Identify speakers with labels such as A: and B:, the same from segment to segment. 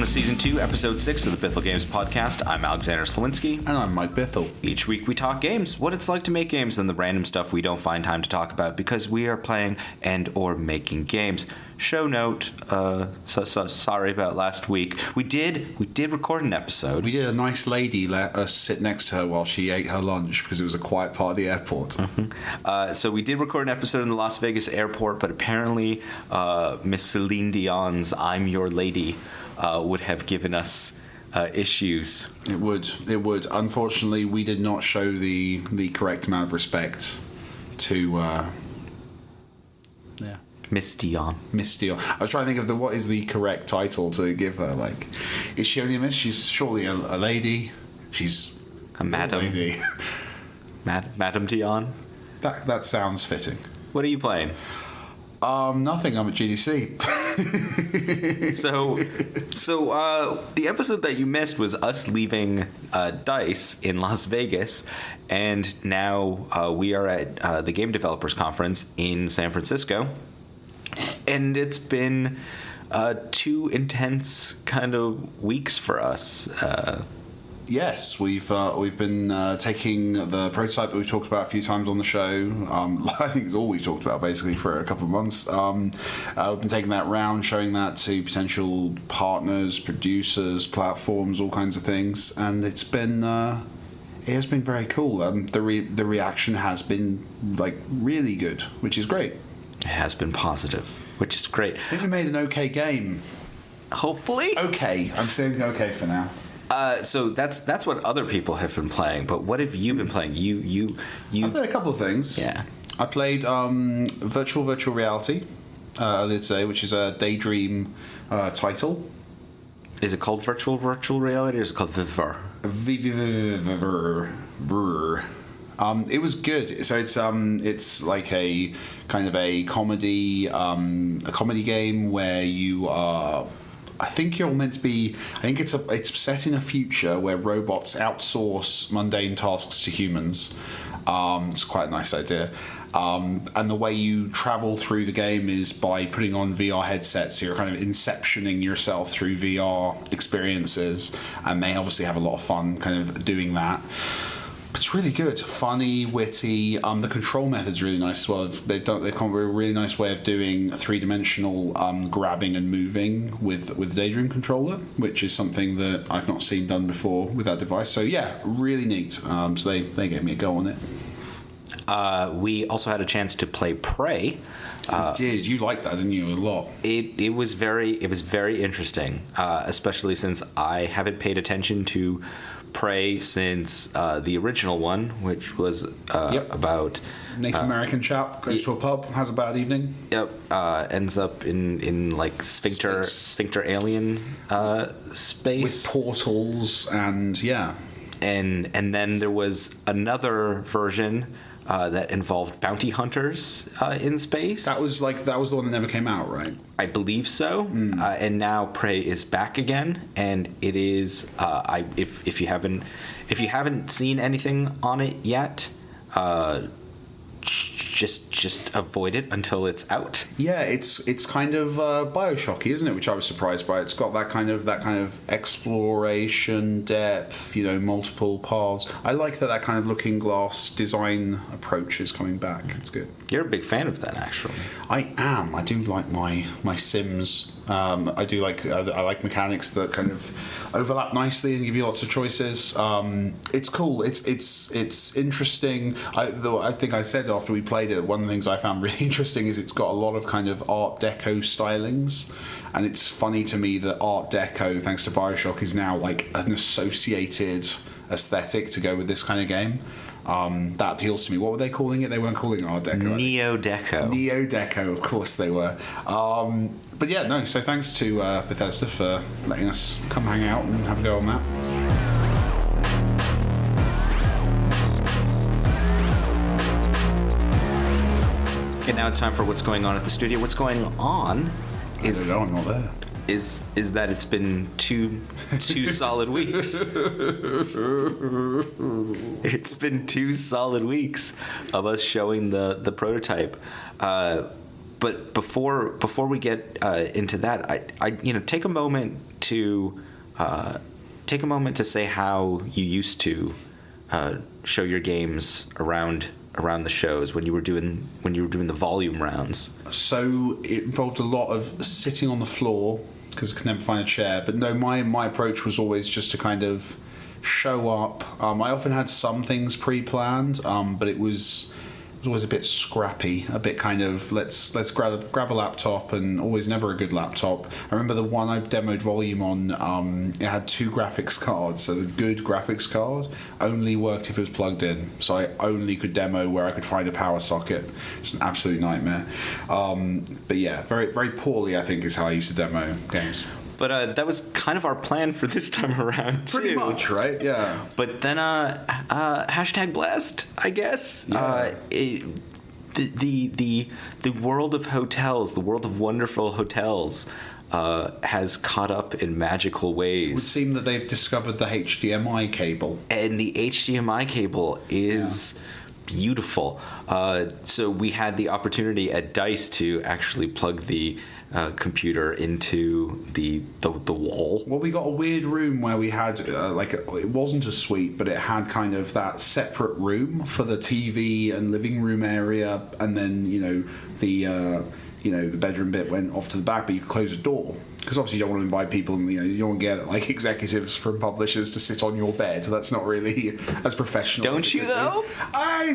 A: Season 2, Episode 6 of the Bithell Games Podcast. I'm Alexander Slawinski.
B: And I'm Mike Bithell.
A: Each week we talk games, what it's like to make games, and the random stuff we don't find time to talk about because we are playing and or making games. Show note, sorry about last week. We did record an episode.
B: We did. A nice lady let us sit next to her while she ate her lunch because it was a quiet part of the airport.
A: Mm-hmm. So we did record an episode in the Las Vegas airport, but apparently Miss Celine Dion's I'm Your Lady would have given us issues.
B: It would. Unfortunately, we did not show the correct amount of respect to
A: Miss Dion.
B: I was trying to think of what is the correct title to give her. Like, is she only a miss? She's surely a lady. She's
A: a madam.
B: Lady.
A: Madam Dion.
B: That sounds fitting.
A: What are you playing?
B: Nothing. I'm at GDC.
A: So the episode that you missed was us leaving DICE in Las Vegas, and now we are at the Game Developers Conference in San Francisco, and it's been 2 intense kind of weeks for us.
B: Yes, we've been taking the prototype that we've talked about a few times on the show. I think it's all we've talked about basically for a couple of months. We've been taking that round, showing that to potential partners, producers, platforms, all kinds of things, and it has been very cool. The reaction has been like really good, which is great.
A: It has been positive, which is great.
B: I think we made an okay game.
A: Hopefully.
B: Okay, I'm saying okay for now.
A: So that's what other people have been playing, but what have you been playing? You
B: I played a couple of things.
A: Yeah.
B: I played virtual reality earlier today, which is a Daydream title.
A: Is it called virtual reality, or is it called Vivr?
B: It was good. So it's like a kind of a comedy game where you are. I think you're meant to be. I think it's set in a future where robots outsource mundane tasks to humans. It's quite a nice idea. And the way you travel through the game is by putting on VR headsets. So you're kind of inceptioning yourself through VR experiences, and they obviously have a lot of fun kind of doing that. But it's really good, funny, witty. The control method's really nice as well. They've come up with a really nice way of doing 3-dimensional grabbing and moving with Daydream controller, which is something that I've not seen done before with that device. So yeah, really neat. So they gave me a go on it.
A: We also had a chance to play Prey.
B: You did. You liked that, didn't you? A lot.
A: It was very interesting, especially since I haven't paid attention to Prey since the original one, which was about
B: Native American chap goes to a pub, has a bad evening.
A: Yep. Ends up in like sphincter alien space
B: with portals and
A: and then there was another version that involved bounty hunters in space. That was
B: the one that never came out, right?
A: I believe so. And now Prey is back again, and it is. If you haven't seen anything on it yet, just avoid it until it's out.
B: Yeah, it's kind of Bioshocky, isn't it? Which I was surprised by. It's got that kind of exploration depth, multiple paths. I like that kind of looking glass design approach is coming back. It's good.
A: You're a big fan of that, actually.
B: I am. I do like my Sims. I like mechanics that kind of overlap nicely and give you lots of choices. It's cool. It's interesting. I think I said after we played it, one of the things I found really interesting is it's got a lot of kind of Art Deco stylings, and it's funny to me that Art Deco, thanks to Bioshock, is now like an associated aesthetic to go with this kind of game. That appeals to me. What were they calling it? They weren't calling it Art Deco.
A: Neo-Deco.
B: Neo-Deco, of course they were. But yeah, no, so thanks to Bethesda for letting us come hang out and have a go on that.
A: And now it's time for what's going on at the studio. What's going on is...
B: I don't know, I'm not there.
A: Is that it's been two solid weeks. It's been 2 solid weeks of us showing the prototype. But before we get into that, I take a moment to take a moment to say how you used to show your games around the shows when you were doing the volume rounds. So
B: it involved a lot of sitting on the floor because I could never find a chair. But no, my approach was always just to kind of show up. I often had some things pre-planned, but it was always a bit scrappy, a bit kind of let's grab a laptop, and always never a good laptop. I remember the one I demoed volume on, it had 2 graphics cards, so the good graphics card only worked if it was plugged in, so I only could demo where I could find a power socket. It's an absolute nightmare. But yeah, very, very poorly I think is how I used to demo games.
A: But that was kind of our plan for this time around, too.
B: Pretty much, right? Yeah.
A: But then, hashtag blessed, I guess.
B: Yeah.
A: The world of hotels, the world of wonderful hotels, has caught up in magical ways.
B: It would seem that they've discovered the HDMI cable.
A: And the HDMI cable is beautiful. So we had the opportunity at DICE to actually plug the computer into the wall.
B: Well, we got a weird room where we had it wasn't a suite, but it had kind of that separate room for the TV and living room area, and then the bedroom bit went off to the back, but you could close the door. Because obviously you don't want to invite people, and you don't want to get like executives from publishers to sit on your bed. So that's not really as professional.
A: Don't you though?
B: I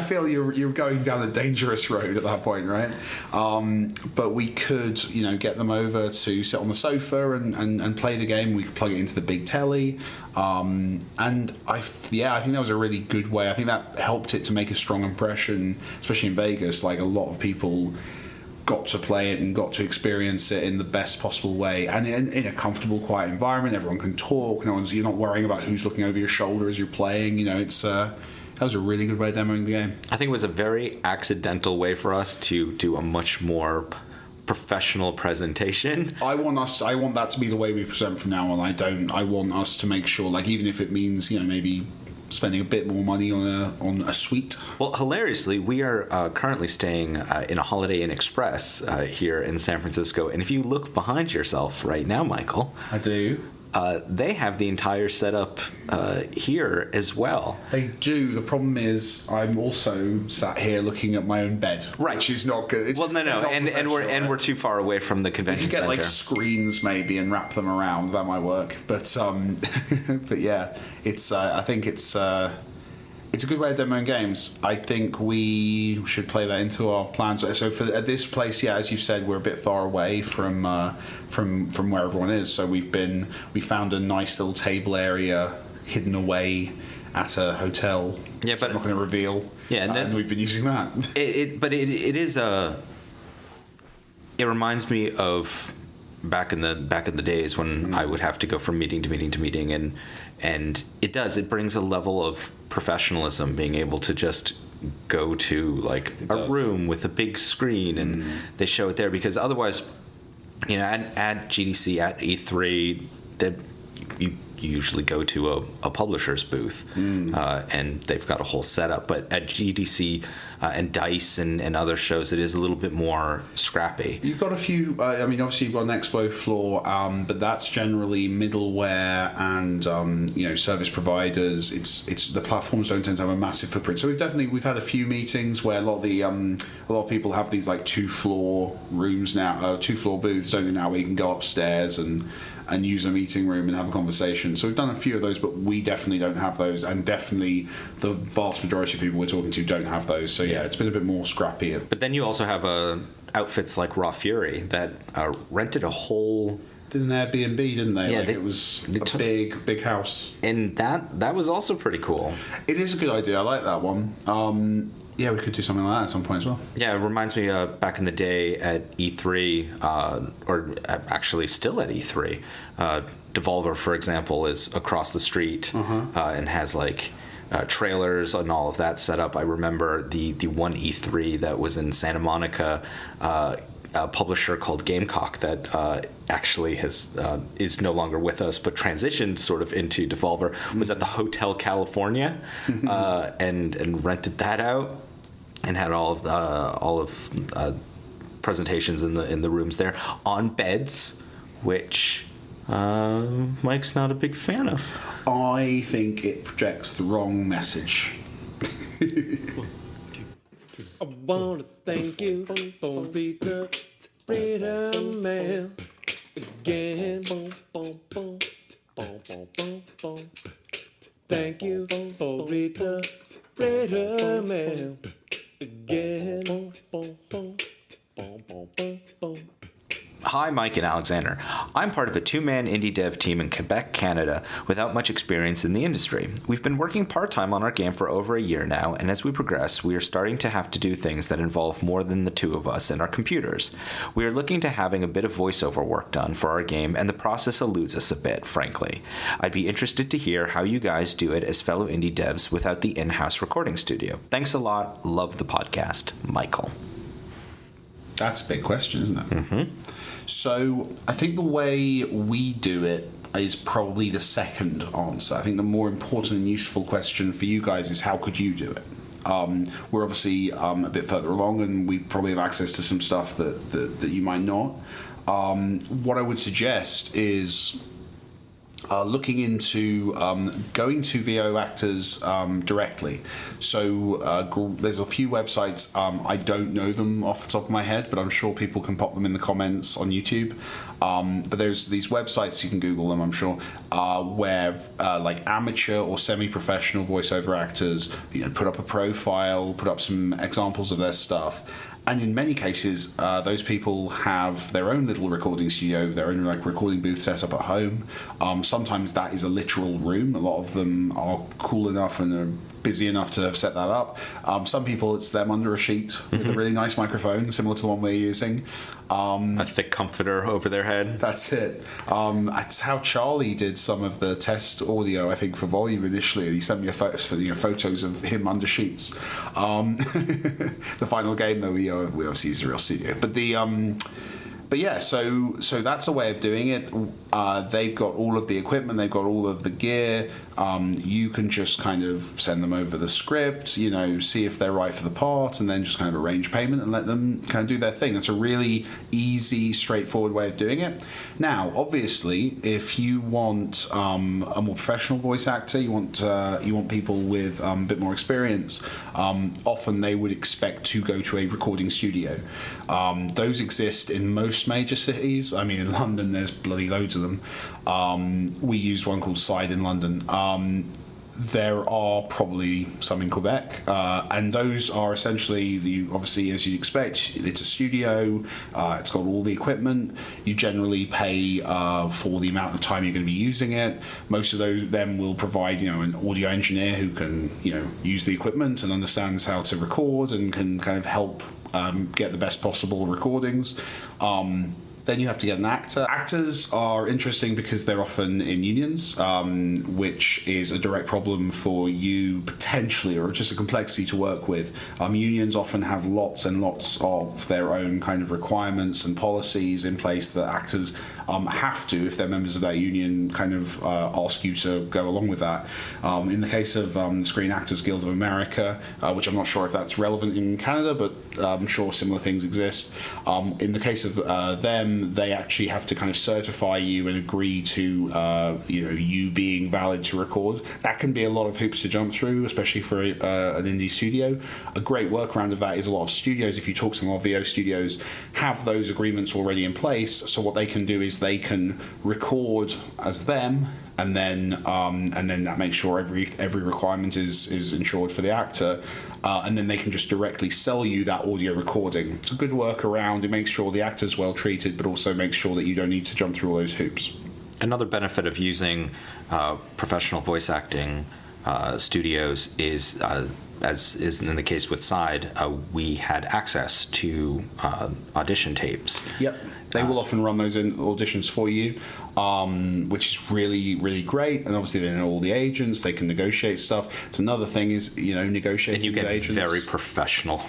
B: feel you're going down a dangerous road at that point, right? But we could get them over to sit on the sofa and play the game. We could plug it into the big telly, and I think that was a really good way. I think that helped it to make a strong impression, especially in Vegas. Like a lot of people got to play it and got to experience it in the best possible way, and in a comfortable, quiet environment. Everyone can talk. You're not worrying about who's looking over your shoulder as you're playing. That was a really good way of demoing the game.
A: I think it was a very accidental way for us to do a much more professional presentation.
B: I want that to be the way we present from now on. I want us to make sure, like, even if it means maybe spending a bit more money on a suite.
A: Well, hilariously, we are currently staying in a Holiday Inn Express here in San Francisco, and if you look behind yourself right now, Michael,
B: I do.
A: They have the entire setup here as well.
B: They do. The problem is, I'm also sat here looking at my own bed,
A: right?
B: Which is not good.
A: Well, no, and we're too far away from the convention
B: center. You
A: center.
B: Get like screens maybe and wrap them around. That might work. But but yeah, it's. I think it's a good way of demoing games. I think we should play that into our plans. So at this place, as you said, we're a bit far away from where everyone is. So we found a nice little table area hidden away at a hotel.
A: Yeah, but
B: I'm not going to reveal.
A: Yeah,
B: and we've been using that.
A: It reminds me of back in the days when I would have to go from meeting to meeting to meeting, and it brings a level of professionalism, being able to just go to like a room with a big screen and they show it there, because otherwise at GDC, at E3, that you usually go to a publisher's booth and they've got a whole setup, but at GDC and DICE and other shows, it is a little bit more scrappy.
B: You've got a few, obviously you've got an expo floor, but that's generally middleware and service providers. It's the platforms don't tend to have a massive footprint, so we've had a few meetings where a lot of people have these like 2-floor rooms now, 2-floor booths, don't they, now, where you can go upstairs and use a meeting room and have a conversation. So we've done a few of those, but we definitely don't have those, and definitely the vast majority of people we're talking to don't have those. So yeah, it's been a bit more scrappy.
A: But then you also have outfits like Raw Fury that rented a whole...
B: Did an Airbnb, didn't they?
A: Yeah,
B: it was a big house.
A: And that was also pretty cool.
B: It is a good idea. I like that one. Yeah, we could do something like that at some point as well.
A: Yeah, it reminds me back in the day at E3, or actually still at E3, Devolver, for example, is across the street and has like trailers and all of that set up. I remember the one E3 that was in Santa Monica, a publisher called Gamecock that actually is no longer with us, but transitioned sort of into Devolver, was at the Hotel California and rented that out. And had all of presentations in the rooms there on beds, which Mike's not a big fan of.
B: I think it projects the wrong message.
C: I wanna thank you for reading the freedom mail again. Thank you for reading the freedom mail again.
A: Hi, Mike and Alexander. I'm part of a two-man indie dev team in Quebec, Canada, without much experience in the industry. We've been working part-time on our game for over a year now, and as we progress, we are starting to have to do things that involve more than the two of us and our computers. We are looking to having a bit of voiceover work done for our game, and the process eludes us a bit, frankly. I'd be interested to hear how you guys do it as fellow indie devs without the in-house recording studio. Thanks a lot. Love the podcast. Michael.
B: That's a big question, isn't it?
A: Mm-hmm.
B: So I think the way we do it is probably the second answer. I think the more important and useful question for you guys is how could you do it? We're obviously a bit further along, and we probably have access to some stuff that you might not. What I would suggest is looking into going to VO actors directly. So there's a few websites, I don't know them off the top of my head, but I'm sure people can pop them in the comments on YouTube. But there's these websites, you can Google them, I'm sure, where like amateur or semi-professional voiceover actors, put up a profile, put up some examples of their stuff. And in many cases, those people have their own little recording studio, their own recording booth set up at home. Sometimes that is a literal room. A lot of them are cool enough and are busy enough to have set that up. Some people, it's them under a sheet with a really nice microphone, similar to the one we're using.
A: A thick comforter over their head.
B: That's it. That's how Charlie did some of the test audio, I think, for Volume initially. And he sent me photos of him under sheets. The final game, though, we obviously used a real studio. But yeah, so that's a way of doing it. They've got all of the equipment, they've got all of the gear. You can just kind of send them over the script, see if they're right for the part, and then just kind of arrange payment and let them kind of do their thing. It's a really easy, straightforward way of doing it. Now, obviously, if you want a more professional voice actor, you want people with a bit more experience, often they would expect to go to a recording studio. Those exist in most major cities. I mean, in London, there's bloody loads of them. We use one called Side in London. There are probably some in Quebec, and those are essentially, obviously, as you'd expect, it's a studio, it's got all the equipment. You generally pay for the amount of time you're going to be using it. Most of them will provide, an audio engineer who can, use the equipment and understands how to record and can kind of help get the best possible recordings. Then you have to get an actor. Actors are interesting because they're often in unions, which is a direct problem for you potentially, or just a complexity to work with. Unions often have lots and lots of their own kind of requirements and policies in place that actors have to, if they're members of that union, kind of ask you to go along with that. In the case of the Screen Actors Guild of America, which I'm not sure if that's relevant in Canada, but I'm sure similar things exist. In the case of them, they actually have to kind of certify you and agree to you being valid to record. That can be a lot of hoops to jump through, especially for an indie studio. A great workaround of that is a lot of studios, if you talk to a lot of VO studios, have those agreements already in place. So what they can do is they can record as them, and then that makes sure every requirement is ensured for the actor, and then they can just directly sell you that audio recording. It's a good workaround. It makes sure the actor's well treated, but also makes sure that you don't need to jump through all those hoops.
A: Another benefit of using professional voice acting studios is, as is in the case with Side, we had access to audition tapes.
B: Yep. They will often run those in auditions for you, which is really, really great. And obviously they know all the agents, they can negotiate stuff. It's another thing is, negotiating with agents.
A: And you get very professional,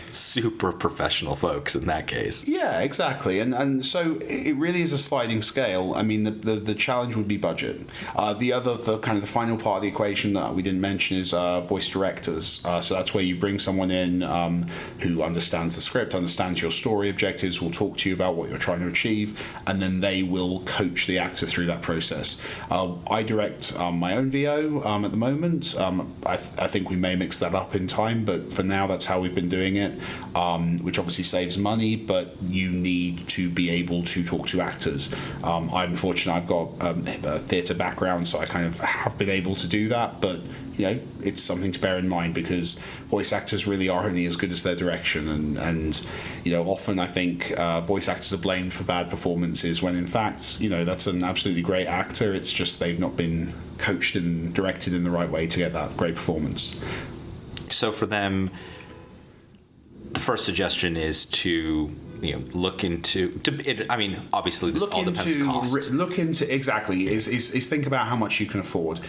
A: super professional folks in that case.
B: Yeah, exactly. And so it really is a sliding scale. I mean, the challenge would be budget. The final part of the equation that we didn't mention is voice directors. actors. So that's where you bring someone in who understands the script, understands your story objectives, will talk to you about what you're trying to achieve, and then they will coach the actor through that process. I direct my own VO at the moment. I think we may mix that up in time, but for now that's how we've been doing it, which obviously saves money, but you need to be able to talk to actors. I'm fortunate I've got a theatre background, so I kind of have been able to do that, but it's something to bear in mind, because voice actors really are only as good as their direction, and often I think voice actors are blamed for bad performances when in fact that's an absolutely great actor. It's just they've not been coached and directed in the right way to get that great performance.
A: So for them, the first suggestion is to look into. Obviously, this all depends on cost.
B: Look into exactly is think about how much you can afford.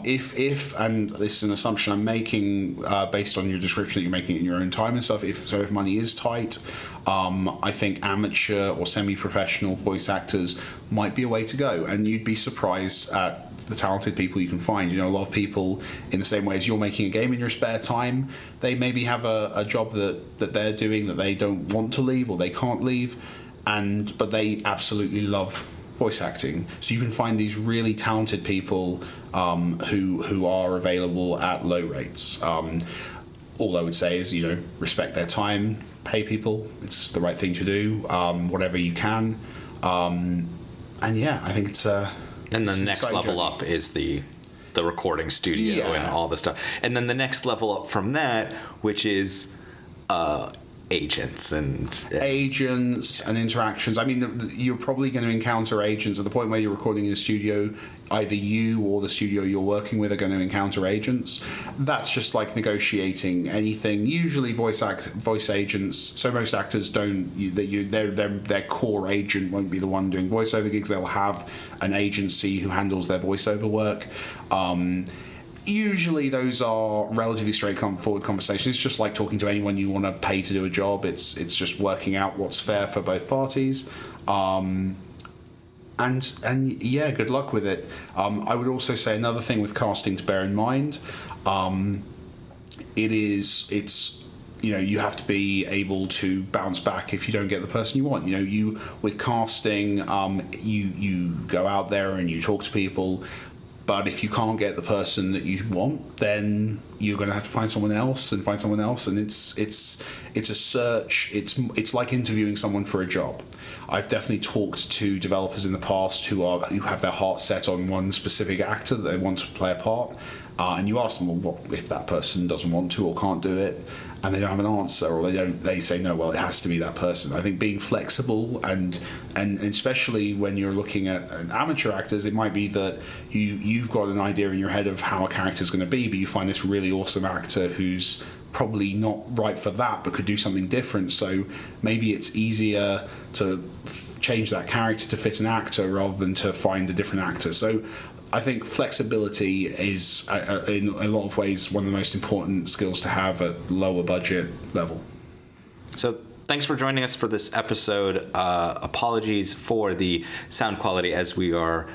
B: If and this is an assumption I'm making based on your description that you're making in your own time and stuff. If money is tight, I think amateur or semi-professional voice actors might be a way to go, and you'd be surprised at the talented people you can find. A lot of people, in the same way as you're making a game in your spare time, they maybe have a job that they're doing that they don't want to leave or they can't leave, but they absolutely love voice acting. So you can find these really talented people who are available at low rates. All I would say is respect their time, pay people. It's the right thing to do. Whatever you can, and yeah, I think it's.
A: And then the next level up is the recording studio and all the stuff. And then the next level up from that, which is agents and interactions. I mean, you're probably going to encounter agents at the point where you're recording in a studio. Either you or the studio you're working with are going to encounter agents. That's just like negotiating anything. Usually voice agents, so most actors don't, their core agent won't be the one doing voiceover gigs. They'll have an agency who handles their voiceover work. Usually those are relatively straightforward conversations. It's just like talking to anyone you want to pay to do a job. It's just working out what's fair for both parties. And yeah, good luck with it. I would also say another thing with casting to bear in mind, you have to be able to bounce back if you don't get the person you want. With casting, you go out there and you talk to people. But if you can't get the person that you want, then you're going to have to find someone else, and it's a search. It's like interviewing someone for a job. I've definitely talked to developers in the past who have their heart set on one specific actor that they want to play a part, and you ask them, well, what if that person doesn't want to or can't do it, and they don't have an answer, or they say no, well, it has to be that person. I think being flexible and especially when you're looking at amateur actors, it might be that you've got an idea in your head of how a character's going to be, but you find this really awesome actor who's probably not right for that but could do something different. So maybe it's easier to change that character to fit an actor rather than to find a different actor. So I think flexibility is, in a lot of ways, one of the most important skills to have at lower budget level. So thanks for joining us for this episode. Apologies for the sound quality as we are...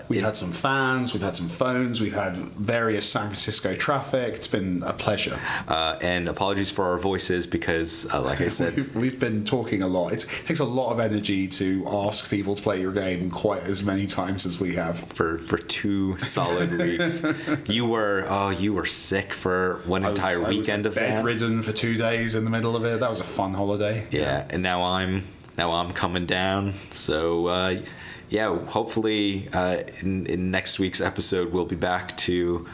A: We've had some fans, we've had some phones, we've had various San Francisco traffic. It's been a pleasure. And apologies for our voices because, like I said... we've been talking a lot. It takes a lot of energy to ask people to play your game quite as many times as we have. For 2 solid weeks. You were sick for one entire weekend of that. I was bedridden for 2 days in the middle of it. That was a fun holiday. Yeah, and now I'm coming down. So... hopefully in next week's episode we'll be back to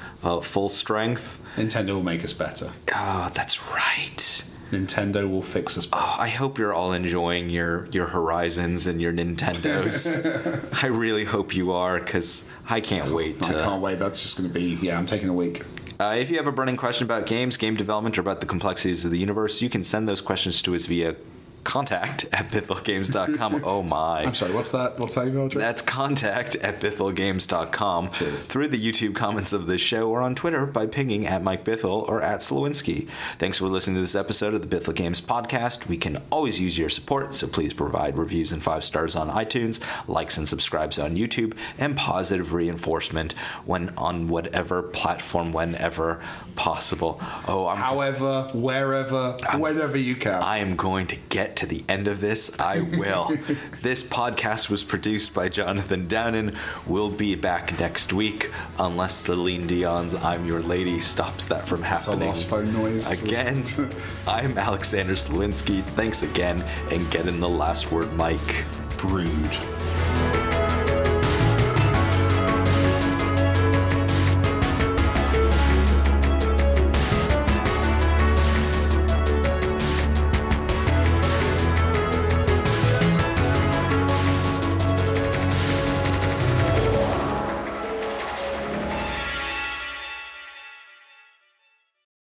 A: full strength. Nintendo will make us better. Oh, that's right. Nintendo will fix us better. Oh, I hope you're all enjoying your Horizons and your Nintendos. I really hope you are, because I can't wait. I can't wait. That's just going to be... I'm taking a week. If you have a burning question about games, game development, or about the complexities of the universe, you can send those questions to us via contact@bithelgames.com. Oh my.
B: I'm sorry, what's that email address?
A: That's contact@bithelgames.com.
B: Cheers.
A: Through the YouTube comments of this show or on Twitter by pinging at Mike Bithell or at Slowinski. Thanks for listening to this episode of the Bithell Games Podcast. We can always use your support, so please provide reviews and 5 stars on iTunes, likes and subscribes on YouTube, and positive reinforcement when on whatever platform, whenever possible.
B: However, wherever, whenever you can.
A: I am going to get to the end of this. I will. This podcast was produced by Jonathan Downen. We'll be back next week unless Celine Dion's "I'm Your Lady" stops that from happening.
B: That's a lost phone noise.
A: Again, I'm Alexander Slinsky. Thanks again, and get in the last word, Mike.
B: Brood.